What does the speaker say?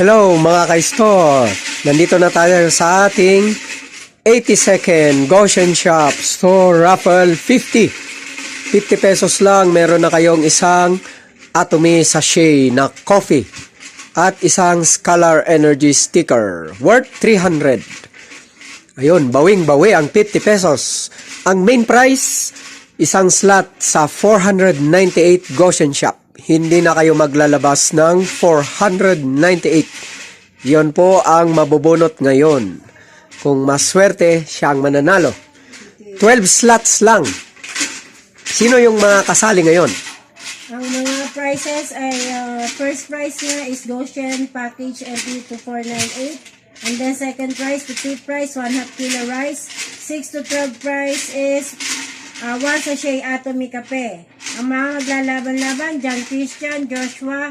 Hello mga ka-store! Nandito na tayo sa ating 82nd Goshen Shop Store Raffle 50. 50 pesos lang, meron na kayong isang Atomy Sachet na coffee at isang Scalar Energy sticker worth 300. Ayun, bawing-bawi ang 50 pesos. Ang main price, isang slot sa 498 Goshen Shop. Hindi na kayo maglalabas ng 498. Yon po ang mabubunot ngayon. Kung maswerte, siya ang mananalo. 12 slots lang. Sino yung mga kasali ngayon? Ang mga prices ay first price niya is Goshen Package MD 2498. And then second price, petite price, 1/2 kilo rice. 6 to 12 price is 1 sachet Atomy Kape. Ang mga maglalaban-laban, John Christian, Joshua,